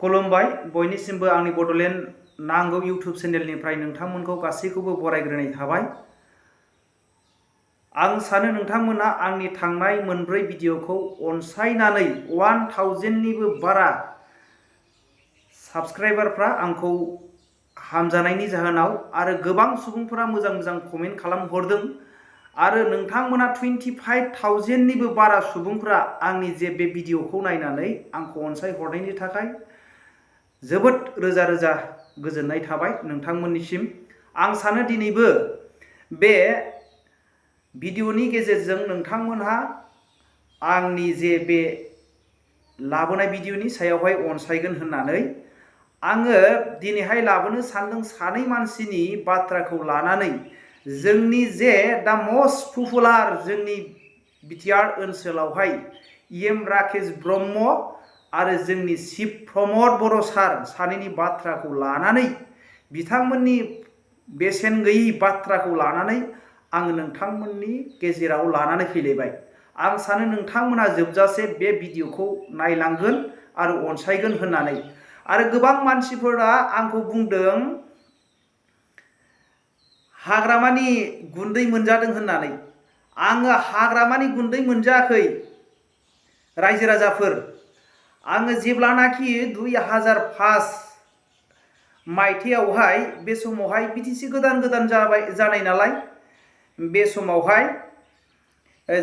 खुलुमबाय बयनिसिमबो आंनि बडलेण्ड नांगौ इउट्यूब चेनेलनिफ्राय नोंथांमोनखौ गासैखौबो बरायग्रोनाय थाबाय। आं सानो नोंथांमोना आंनि थांनाय मोनब्रै भिडिअखौ अनसायनानै 1000 निबो बारा साबस्क्राइबारफ्रा आंखौ हामजानायनि जाहोनाव आरो गोबां सुबुंफोरा मोजां मोजां कमेन्ट खालामहरदों आरो नोंथांमोना 25,000 निबो बारा सुबुंफोरा आंनि जे बे भिडिअखौ नायनानै आंखौ अनसायहरनायनि थाखाय जोबोद रोजा रोजा गोजोननाय थाबाय नोंथांमोननिसिम। आं सानो दिनैबो बे भिडिअनि गेजेरजों नोंथांमोनहा आंनि जे बे लाबोनाय भिडिअनि सायावहाय अनसायगोन होननानै आङो दिनैहाय लाबोनो सानदों सानै मानसिनि बाथ्राखौ लानानै जोंनि जे दा मस्ट पपुलार जोंनि बिटिआर ओनसोलावहाय राकेश ब्रह्म आरो जोंनि चिफ प्रमद बर' सार सानैनि बाथ्राखौ लानानै बिथांमोननि बेसेन गैयै बाथ्राखौ लानानै आं नोंथांमोननि गेजेराव लानानै फैलायबाय। आं सानो नोंथांमोना जोबजासे बे भिडिअखौ नायलांगोन आरो अनसायगोन होननानै। आरो गोबां मानसिफोरा आंखौ बुंदों हाग्रामानि गुन्दै मोनजादों होननानै। आङो हाग्रामानि गुन्दै मोनजायाखै रायजो राजाफोर। आङो जेब्लानाखि 2005 मायथाइयावहाय बे समावहाय बिटिसि गोदान गोदान जानाय नालाय बे समावहाय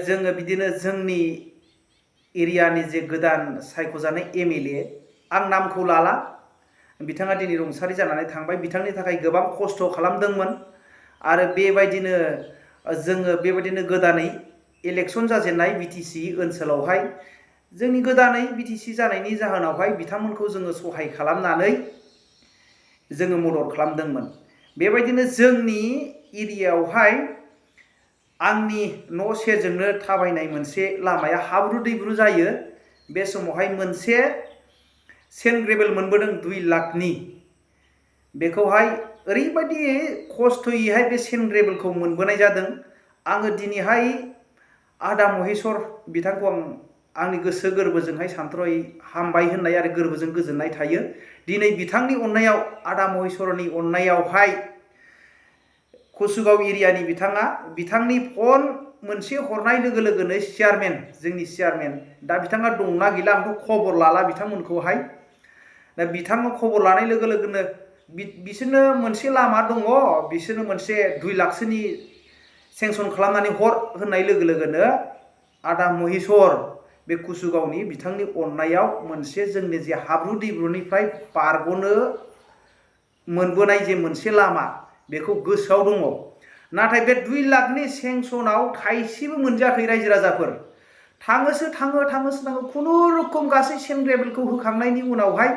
जोङो बिदिनो जोंनि एरियानि जे गोदान सायख'जानाय एमएलए आं नामखौ लाला, बिथाङा दिनै रुंसारि जानानै थांबाय। बिथांनि थाखाय गोबां खस्थ' खालामदोंमोन आरो बेबायदिनो जोङो बेबायदिनो गोदानै इलेक्सन जाजेननाय बिटिसि ओनसोलावहाय जोंनि गोदानै बिटिसि जानायनि जाहोनावहाय बिथांमोनखौ जोङो सहाय खालामनानै जोङो मदद खालामदोंमोन। बेबायदिनो जोंनि एरियायावहाय आंनि न' सेरजोंनो थाबायनाय मोनसे लामाया हाब्रु दैब्रु जायो। बे समावहाय मोनसे सेन्ट ग्रेभेल मोनबोदों 2 लाखनि। बेखौहाय ओरैबायदि खस्थ'यैहाय बे सेन्ट ग्रेभेलखौ मोनबोनाय जादों। आङो दिनैहाय आदा महेश्वर बिथांखौ आंनि गोसो गोरबोजोंहाय सानथ्र'यै हामबाय होननाय आरो गोरबोजों गोजोननाय थायो। दिनै बिथांनि अननायाव आदा महेश्वरनि अननायावहाय कसुगाव एरियानि बिथाङा बिथांनि फन मोनसे हरनाय लोगो लोगोनो चेयारमेन, जोंनि चेयारमेन, दा बिथाङा दंना गैला आंथ' खबर लाला बिथांमोनखौहाय। दा बिथाङा खबर लानाय लोगो लोगोनो बिसोरनो मोनसे लामा दङ, बिसोरनो मोनसे 2 लाखसोनि सेंसन खालामनानै हर होननाय लोगो लोगोनो आदा महेश्वर बे कुसुगावनि बिथांनि अननायाव मोनसे जोंनि जे हाब्रु दैब्रुनिफ्राय बारग'नो मोनबोनाय जे मोनसे लामा बेखौ गोसोआव दङ। नाथाय बे 2 लाखनि सेंसनाव थाइसेबो मोनजायाखै रायजो राजाफोर। थाङोसो थाङो खुनुरुखुम गासै सेन्ट ग्रेभेलखौ होखांनायनि उनावहाय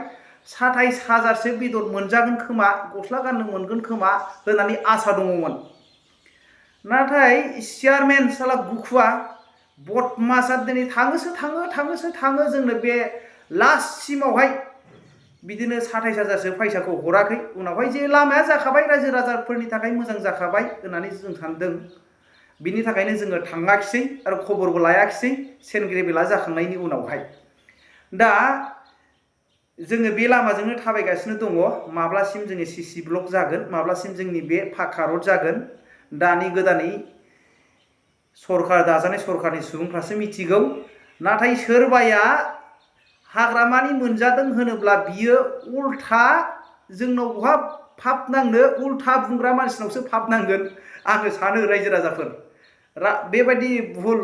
27,000सो बेदर मोनजागोन खोमा, गस्ला गाननो मोनगोन खोमा होननानै आसा दङमोन। नाथाय चेयारमेन साला गुखुवा बदमासआ दिनै थाङोसो थाङो जोंनो बे लास्टसिमावहाय बिदिनो 27,000सो फैसाखौ हराखै। उनावहाय जे लामाया जाखाबाय रायजो राजाफोरनि थाखाय मोजां जाखाबाय होननानै जों सानदों। बिनि थाखायनो जोङो थाङाखिसै आरो खबरबो लायाखिसै सेन्ट ग्रेभेला जाखांनायनि उनावहाय। दा जोङो बे लामाजोंनो थाबायगासिनो दङ। माब्लासिम जोङो सिसि ब्लक जागोन, माब्लासिम जोंनि बे पाक्का रड जागोन, दानि गोदानै सरकार दाजानाय सरकारनि सुबुंफ्रासो मिथिगौ। नाथाय सोरबाया हाग्रामानि मोनजादों होनोब्ला बियो उल्था जोंनाव बहा फाप नांनो, उल्था बुंग्रा मानसिनावसो फाप नांगोन आङो सानो रायजो राजाफोर। बेबायदि भुल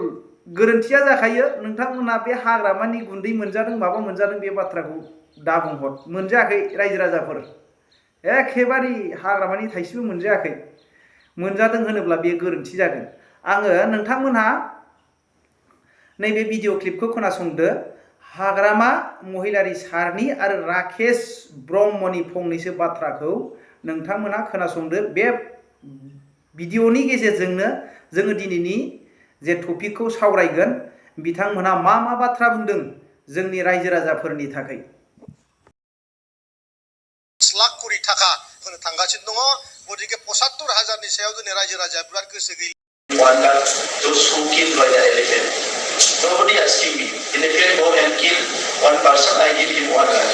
गोरोन्थिया जाखायो। नोंथांमोना बे हाग्रामानि गुन्दै मोनजादों माबा मोनजादों बे बाथ्राखौ दा बुंहर। मोनजायाखै रायजो राजाफोर, एखेबारे हाग्रामानि थाइसेबो मोनजायाखै। मोनजादों होनोब्ला बे गोरोन्थि जागोन। आङो नोंथांमोनहा नैबे भिडिअ क्लिपखौ खोनासंदो। हाग्रामा महिलारि सारनि आरो राकेश ब्रह्मनि फंनैसो बाथ्राखौ नोंथांमोना खोनासंदो। बे भिडिअनि गेजेरजोंनो जोङो दिनैनि जे टपिकखौ सावरायगोन, बिथांमोना मा मा बाथ्रा बुंदों जोंनि रायजो राजाफोरनि थाखाय। लाख कोटी थाखा होनो थांगासिनो दङ। गतिके 75,000नि सायाव जोंनि रायजो राजाया बिराद गोसो गैया। 1 lakh those who killed by the elephant. Nobody asking me. Elephant go and kill one person, I give him 1 lakh.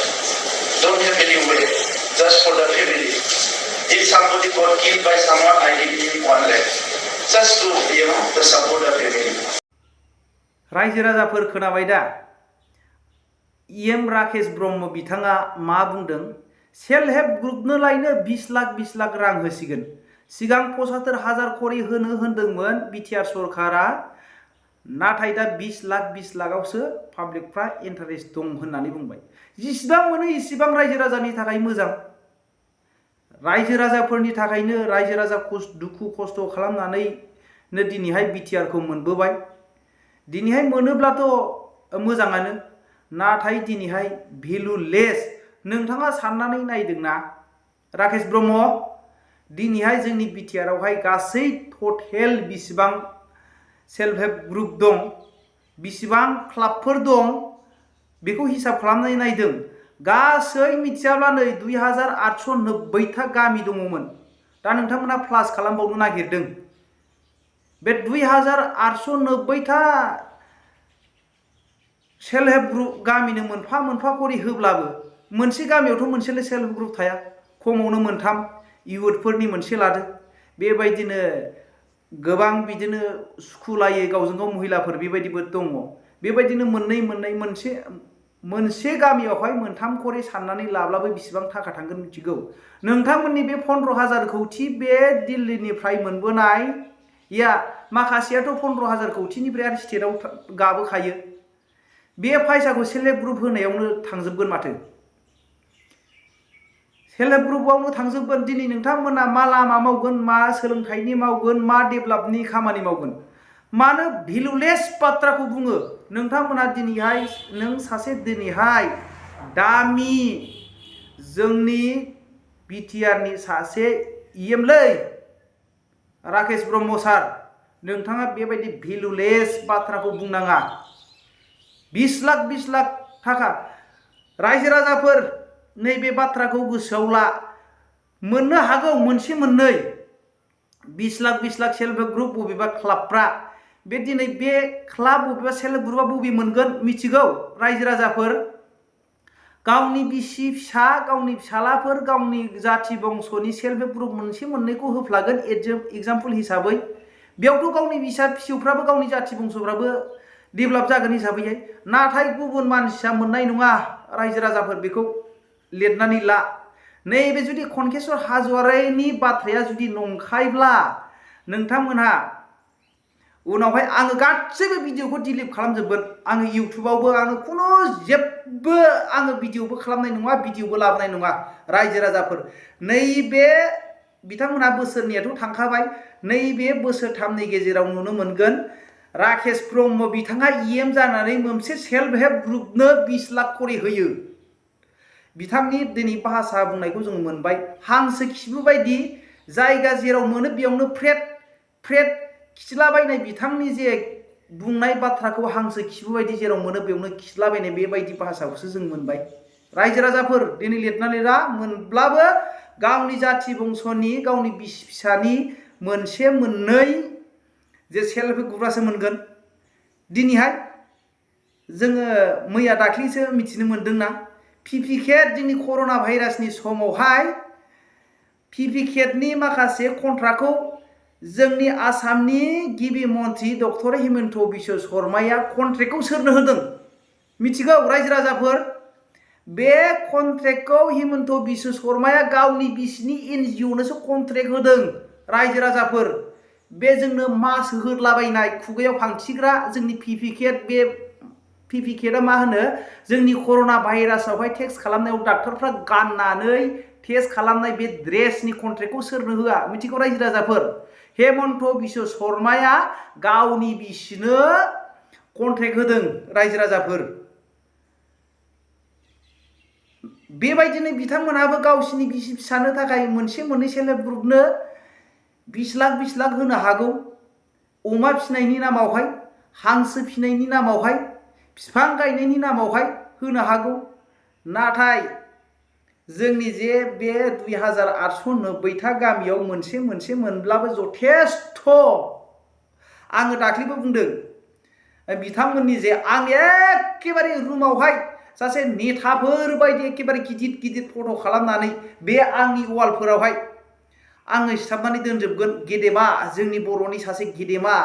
just for the family. If somebody got killed by someone, I give him 1 lakh. Just to, to support the family. रायजो राजाफोर खोनाबाय दा राकेश ब्रह्म बिथाङा मा बुंदों self help ग्रुपनो लायनो 20 लाख रां होसिगोन सिगां 75,000 करि होनो होनदोंमोन बिटिआर सरकारा नाथाय दा 20 लाखआवसो पाब्लिकफ्रा इन्टारेस्ट दं होननानै बुंबाय जिसिबां मोनो इसिबां रायजो राजानि थाखाय मोजां रायजो राजाफोरनि थाखायनो रायजो राजा दुखु खस्थ खालामनानैनो दिनैहाय बिटिआर खौ मोनबोबाय दिनैहाय मोनोब्लाथ मोजाङानो नाथाय दिनैहाय भेलुलेस नोंथाङा साननानै नायदोंना राकेश ब्रह्म दिनैहाय जोंनि बिटिआर आवहाय गासै टटेल बिसिबां सेल्फ हेल्प ग्रुप दं बिसिबां क्लाबफोर दं बेखौ हिसाब खालामनानै नायदों गासै मिथियाब्ला नै 2890 था गामि दङमोन दा नोंथांमोना प्लास खालामबावनो नागिरदों बे 2890 था सेल्फ हेल्प ग्रुप गामिनो मोनफा करि होब्लाबो मोनसे गामियावथ मोनसेल सेल्फ हेल्प ग्रुप थाया खमावनो मोनथाम इउथफोरनि मोनसे लादो बेबायदिनो गोबां बिदिनो सुखुलायै गावजों गाव महिलाफोर बेबायदिबो दङ बेबायदिनो मोननै मोनसे गामियावहाय मोनथाम करि साननानै लाब्लाबो बेसेबां थाखा थांगोन मिथिगौ नोंथांमोननि बे 15,000 कौटि बे दिल्लीनिफ्राय मोनबोनाय या माखासेयाथ 15,000 कौटिनिफ्राय आरो स्टेटआव गाबोखायो बे फैसाखौ सेल्फ हेल्प ग्रुप होनायावनो थांजोबगोन माथो सेल्फ हेल्प ग्रुपआवनो थांजोबगोन दिनै नोंथांमोना मा लामा मावगोन मा सोलोंथाइनि मावगोन मा डेभेलपनि खामानि मावगोन मानो भेलुलेस बाथ्राखौ बुङो नोंथांमोना दिनैहाय नों सासे दिनैहाय दामि जोंनि बिटिआरनि सासे लै राकेश ब्रह्म सार नोंथाङा बेबायदि भेलुलेस बाथ्राखौ बुंनाङा 20 लाख थाखा रायजो राजाफोर नैबे बाथ्राखौ गोसोआव ला मोननो हागौ मोनसे मोननै 20 लाख सेल्फ हेल्प ग्रुप बबेबा क्लाबफ्रा बे दिनै बे क्लाब बबेबा सेल्फ हेल्प ग्रुपआ बबे मोनगोन मिथिगौ रायजो राजाफोर गावनि बिसि फिसा गावनि फिसालाफोर गावनि जाथि बंसनि सेल्फ हेल्प ग्रुप मोनसे मोननैखौ होफ्लागोन एग्जाम्पल हिसाबै बेयावथ गावनि फिसा फिसौफ्राबो गावनि जाथि बंसफ्राबो डेभेलप जागोन हिसाबैहाय नाथाय गुबुन मानसिया मोननाय नङा रायजो राजाफोर बेखौ लिरनानै ला नैबे जुदि कनकेश्वर हाजवारिनि बाथ्राया जुदि नंखायब्ला नोंथांमोनहा उनावहाय आङो गासैबो भिडिअखौ डिलिट खालामजोबगोन आङो इउटुबावबो आङो खुनु जेबो आङो भिडिअबो खालामनाय नङा भिडिअबो लाबोनाय नङा रायजो राजाफोर नैबे बिथांमोनहा बोसोरनैयाथ थांखाबाय नैबे बोसोरथामनि गेजेराव नुनो मोनगोन राकेश ब्रह्म बिथाङा जानानै मोनसे सेल्फ हेल्प ग्रुपनो 20 लाख करि होयो बिथांनि दिनै भाषा बुंनायखौ जों मोनबाय हांसो खिबु बायदि जायगा जेराव मोनो बेयावनो फ्रेट खिलाबायनाय बिथांनि जे बुंनाय बाथ्राखौ हांसो खिबु बायदि जेराव मोनो बेयावनो खिलाबायनाय बेबायदि भाषाखौसो जों मोनबाय रायजो राजाफोर दिनै लिरनानै ला मोनब्लाबो गावनि जाथि बंसनि गावनि बिसि फिसानि मोनसे मोननै जे सेल्फ हेल्प ग्रुपआसो मोनगोन दिनैहाय जोङो मैया दाख्लैसो मिथिनो मोनदोंना पिपिकेट जोंनि कर'ना भाइरासनि समावहाय पिपिकेटनि माखासे कन्ट्राक्टखौ जोंनि आसामनि गिबि मन्थ्रि डक्टर हिमन्त बिश्व शर्माया कन्ट्रेक्टखौ सोरनो होदों मिथिगौ रायजो राजाफोर बे कन्ट्रेक्टखौ हिमन्त बिश्व शर्माया गावनि बिसिनि NGO-नोसो कन्ट्रेक्ट होदों रायजो राजाफोर बे जोंनो मास होलाबायनाय खुगायाव फांथिग्रा जोंनि पिपिकेट बे पिपिकेटआ मा होनो जोंनि कर'ना भाइरासआवहाय टेस्ट खालामनायाव डाक्टरफ्रा गाननानै टेस्ट खालामनाय बे ड्रेसनि कन्ट्रेक्टखौ सोरनो होआ मिथिगौ रायजो राजाफोर हिमन्त बिश्व शर्माया गावनि बिसिनो कन्ट्रेक्ट होदों रायजो राजाफोर बेबायदिनो बिथांमोनहाबो गावसिनि बिसि फिसानो थाखाय मोनसे मोननै सेल्फ हेल्प ग्रुपनो 20 लाख होनो हागौ अमा फिनायनि नामावहाय हांसो फिनायनि नामावहाय बिफां गायनायनि नामावहाय होनो हागौ नाथाय जोंनि जे बे 2890 था गामियाव मोनसे मोनब्लाबो जथेस्थ आङो दाख्लैबो बुंदों बिथांमोननि जे आं एखेबारे रुमावहाय सासे नेताफोर बायदि एखेबारे गिदिर गिदिर फट' खालामनानै बे आंनि वालफोरावहाय आङो सिथाबनानै दोनजोबगोन। गेदेमा जोंनि बर'नि सासे गेदेमा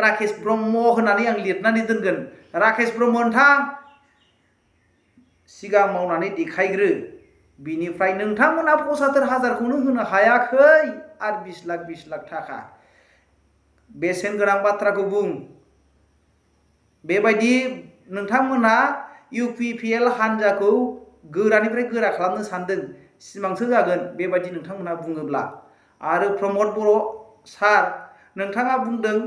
राकेश ब्रह्म होननानै आं लिरनानै दोनगोन। राकेश ब्रह्म नोंथां सिगां मावनानै देखायग्रो, बिनिफ्राय नोंथांमोना 75,000खौनो होनो हायाखै आरो 20 लाख थाखा बेसेन गोनां बाथ्राखौ बुं। बेबायदि नोंथांमोना UPPL हान्जाखौ गोरानिफ्राय गोरा खालामनो सानदों, सिमांसो जागोन बेबायदि नोंथांमोना बुङोब्ला। आरो प्रमद बर' सार नोंथाङा बुंदों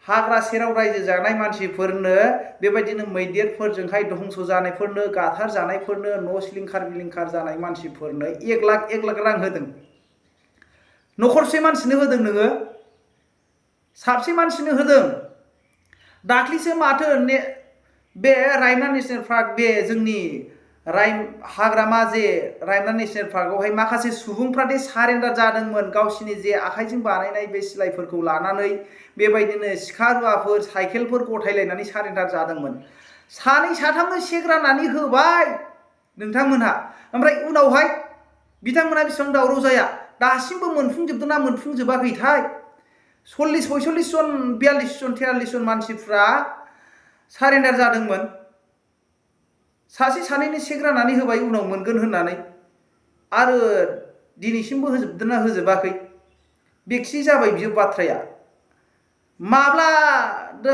हाग्रा सेराव रायजो जानाय मानसिफोरनो बेबायदिनो मैदेरफोरजोंहाय धंस जानायफोरनो, गाथार जानायफोरनो, न' सिलिंखार बिलिंखार जानाय मानसिफोरनो 1 लाख रां होदों। न'खरसे मानसिनो होदों नोङो? साबसे मानसिनो होदों? दाख्लिसो माथो बे रायमना नेशनेल पार्क, बे जोंनि हाग्रामा जे रायमना नेशनेल पार्कआवहाय माखासे सुबुंफ्रा दे सारेन्डार जादोंमोन गावसिनि जे आखाइजों बानायनाय बे सिलाइफोरखौ लानानै, बेबायदिनो सिखा रुवाफोर साइकेलफोर गथायलायनानै सारेन्डार जादोंमोन। 2 3 चेक राननानै होबाय नोंथांमोनहा, ओमफ्राय उनावहाय बिथांमोनहा बेसेबां दावराव जाया, दासिमबो मोनफुंजोबदों ना मोनफुंजोबाखैथाय? 40 46 जन 42 जन 43 जन मानसिफ्रा सारेन्डार जादोंमोन। सासे सानैनि चेक राननानै होबाय उनाव मोनगोन होननानै, आरो दिनैसिमबो होजोबदों ना होजोबाखै? बेखि जाबाय बियो बाथ्राया। माब्ला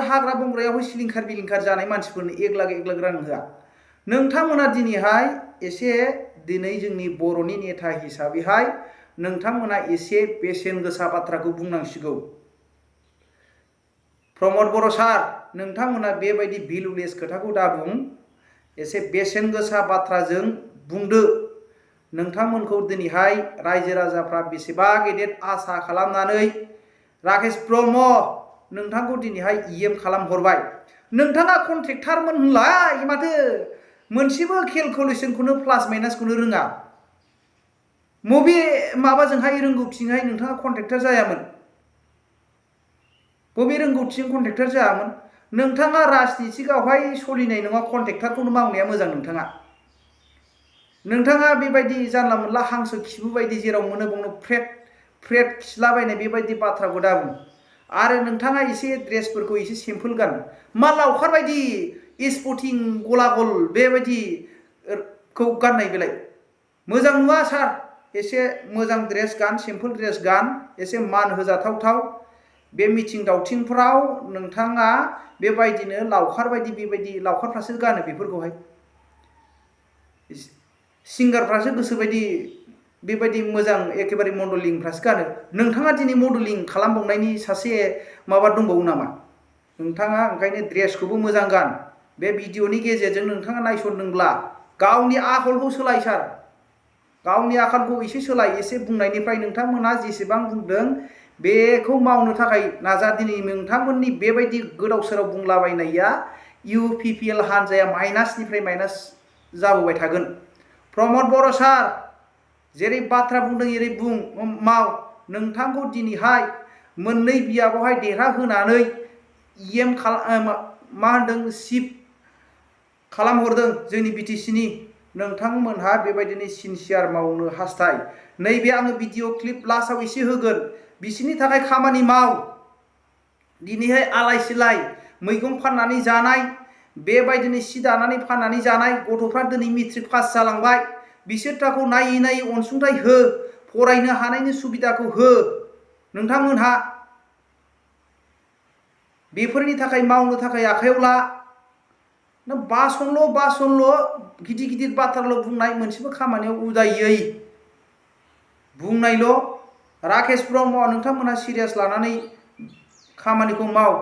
हाग्रा बंग्रायाव सिलिंखार बिलिंखार जानाय मानसिफोरनो 1 लाख रां होआ? नोंथांमोना दिनैहाय एसे, दिनै जोंनि बर'नि नेता हिसाबैहाय नोंथांमोना एसे बेसेन गोसा बाथ्राखौ बुंनांसिगौ। प्रमद बर' सार नोंथांमोना बेबायदि भेलुलेस खोथाखौ दाबुं, एसे बेसेन गोसा बाथ्राजों बुंदो। नोंथांमोनखौ दिनैहाय रायजो राजाफ्रा बेसेबा गेदेर आसा खालामनानै राकेश ब्रह्म नोंथांखौ दिनैहाय खालामहरबाय। नोंथाङा कन्ट्रेक्टारमोन होनलाय माथो मोनसेबो केलकुलेसनखौनो प्लास माइनासखौनो रोङा। मबे माबाजोंहाय रोंगौथिजोंहाय नोंथाङा कन्ट्रेक्टार जायामोन? बबे रोंगौथिजों कन्ट्रेक्टार जायामोन? नोंथाङा राजनितिकआवहाय सलिनाय नङा, कन्ट्रेक्टारखौनो मावनाया मोजां। नोंथाङा बेबायदि जानला मोनला हांसो खिबु बायदि जेराव मोनो बावनो फ्रेट खिलाबायनाय बेबायदि बाथ्राखौ दाबुं। आरो नोंथाङा एसे ड्रेसफोरखौ एसे सिम्पोल गान। मा लावखार बायदि स्पटिं गला गल बेबायदिखौ गाननाय बेलाय मोजां नुवा सार। एसे मोजां ड्रेस गान, सिम्पोल ड्रेस गान, एसे मान होजाथावथाव। बे मिथिं दावथिंफ्राव नोंथाङा बेबायदिनो लावखार बायदि, बेबायदि लावखारफ्रासो गानो बेफोरखौहाय, सिंगारफ्रासो गोसोबायदि बेबायदि मोजां एखेबारे मडेलिंफ्रासो गानो। नोंथाङा दिनै मडेलिं खालामबावनायनि सासे माबा दंबावो नामा? नोंथाङा ओंखायनो ड्रेसखौबो मोजां गान। बे भिडिअनि गेजेरजों नोंथाङा नायसनदोंब्ला गावनि आखलखौ सोलाय सार, गावनि आखलखौ एसे सोलाय। एसे बुंनायनिफ्राय नोंथांमोना जेसेबां बुंदों बेखौ मावनो थाखाय नाजा। दिनै नोंथांमोननि बेबायदि गोदाव सोराव बुंलाबायनाया UPPL हान्जाया माइनासनिफ्राय माइनास जाबोबाय थागोन। प्रमद बर' सार जेरै बाथ्रा बुंदों एरै बुं, माव। नोंथांखौ दिनैहाय मोननै बियाबावहाय देरहाहोनानै मा होनदों चिफ खालामहरदों जोंनि BTCनि। नोंथांमोनहा बेबायदिनो सिनसियार मावनो हास्थाय। नैबे आङो भिडिअ क्लिप लास्टआव एसे होगोन, बिसोरनि थाखाय खामानि माव। दिनैहाय आलाय सिलाय मैगं फाननानै जानाय, बेबायदिनो सि दानानै फाननानै जानाय गथ'फ्रा दिनै मेट्रिक पास जालांबाय। बिसोरखौ नायै नायै अनसुंथाइ हो, फरायनो हानायनि सुबिदाखौ हो। नोंथांमोनहा बेफोरनि थाखाय मावनो थाखाय आखायाव ला। नों बासनल' गिदिर गिदिर बाथ्राल' बुंनाय, मोनसेबो खामानियाव उदायै बुंनायल'। राकेश ब्रह्म नोंथांमोनहा सिरियास लानानै खामानिखौ माव।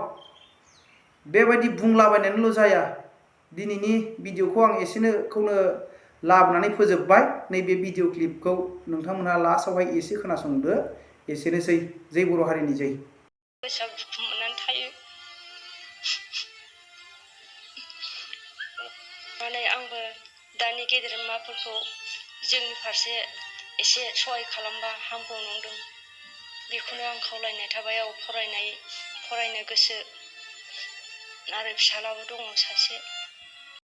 बेबायदि बुंलाबायनानैल' जाया। दिनैनि भिडिअखौ आं एसेखौनो लाबोनानै फोजोबबाय। नैबे भिडिअ क्लिपखौ नोंथांमोनहा लास्टआवहाय एसे खोनासंदो। एसेनोसै। जै बर' हारिनि जै। गोसोआव दुखु मोननानै थायो। माने आंबो दानि गेदेरमाफोरखौ जोंनि फारसे एसे सहाय खालामबा हामगौ नंदों। बेखौनो आं खावलायनाय थाबाय। फरायनो गोसो आरो फिसालाबो दङ सासे।